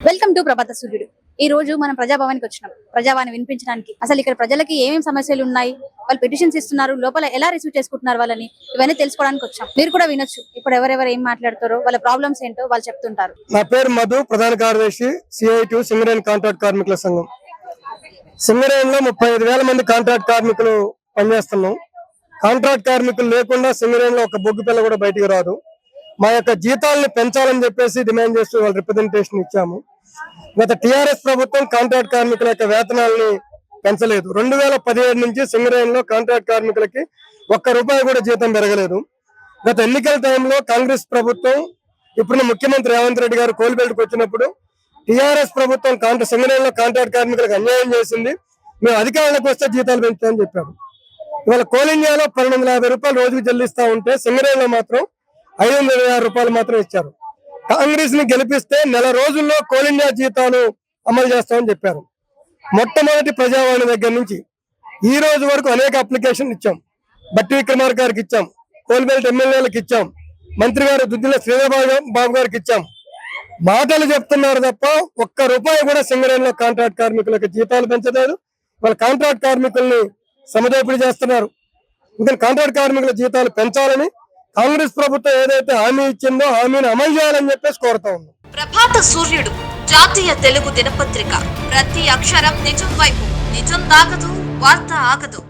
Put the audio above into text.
Welcome to ప్రభాత సూర్యుడు. ఈ రోజు మనం ప్రజాభవన్కి వచ్చినాం. ప్రజావాణి వినిపించడానికి. అసలు ఇక్కడ ప్రజలకి ఏమేమి సమస్యలు ఉన్నాయి, వాళ్ళు పిటిషన్స్ ఇస్తున్నారు, లోపల ఎలా రిసీవ్ చేసుకుంటున్నారు వాళ్ళని, ఇవన్నీ తెలుసుకోవడానికి వచ్చాం. మీరు కూడా వినొచ్చు. ఇప్పుడు ఎవరెవరు ఏం మాట్లాడతారో, వాళ్ళ ప్రాబ్లమ్స్ ఏంటో వాళ్ళు చెప్తుంటారు. నా పేరు మధు, ప్రధాన కార్యదర్శి CI2 సింగరేణి కాంట్రాక్ట్ కార్మికుల సంఘం. సింగరేణిలో 35,000 మంది కాంట్రాక్ట్ కార్మికులు పనిచేస్తున్నాం. కాంట్రాక్ట్ కార్మికులు లేకుండా సింగరేణిలో ఒక బొగ్గు పిల్ల కూడా బయటికి రాదు. మా యొక్క జీతాలను పెంచాలని చెప్పేసి డిమాండ్ చేస్తూ వాళ్ళు రిప్రజెంటేషన్ ఇచ్చాము. గత TRS ప్రభుత్వం కాంట్రాక్ట్ కార్మికుల యొక్క వేతనాలని పెంచలేదు. 2017 నుంచి సింగరేణిలో కాంట్రాక్ట్ కార్మికులకి ₹1 కూడా జీతం పెరగలేదు. గత ఎన్నికల టైంలో కాంగ్రెస్ ప్రభుత్వం, ఇప్పుడున్న ముఖ్యమంత్రి రేవంత్ రెడ్డి గారు కోల్బెల్ట్కి వచ్చినప్పుడు TRS ప్రభుత్వం సింగరేణిలో కాంట్రాక్ట్ కార్మికులకు అన్యాయం చేసింది, మేము అధికారంలోకి వస్తే జీతాలు పెంచుతామని చెప్పారు. ఇవాళ కోల్ ఇండియాలో ₹1,250 రోజుకు చెల్లిస్తా ఉంటే సింగరేణిలో మాత్రం ₹526 మాత్రం ఇచ్చారు. కాంగ్రెస్ ని గెలిపిస్తే నెల రోజుల్లో కోల్ ఇండియా జీతాలు అమలు చేస్తామని చెప్పారు. మొట్టమొదటి ప్రజావాణి దగ్గర నుంచి ఈ రోజు వరకు అనేక అప్లికేషన్ ఇచ్చాం. బట్టి విక్రమార్క గారికి ఇచ్చాం, కోల్బెల్ట్ ఎమ్మెల్యేలకు ఇచ్చాం, మంత్రి గారు దుద్దిల శ్రీధర్ బాబు గారికి ఇచ్చాం. మాటలు చెప్తున్నారు తప్ప ₹1 కూడా సింగరేణిలో కాంట్రాక్ట్ కార్మికులకు జీతాలు పెంచలేదు. వాళ్ళ కాంట్రాక్ట్ కార్మికుల్ని సమదోపిడి చేస్తున్నారు. ఇంకా కాంట్రాక్ట్ కార్మికుల జీతాలు పెంచాలని కాంగ్రెస్ ప్రభుత్వం ఏదైతే హామీ ఇచ్చిందో హామీని అమలు చేయాలని చెప్పేసి కోరుతా ఉన్నాం. ప్రభాత సూర్యుడు జాతీయ తెలుగు దినపత్రిక. ప్రతి అక్షరం నిజం వైపు. నిజం దాగదు, వార్త ఆగదు.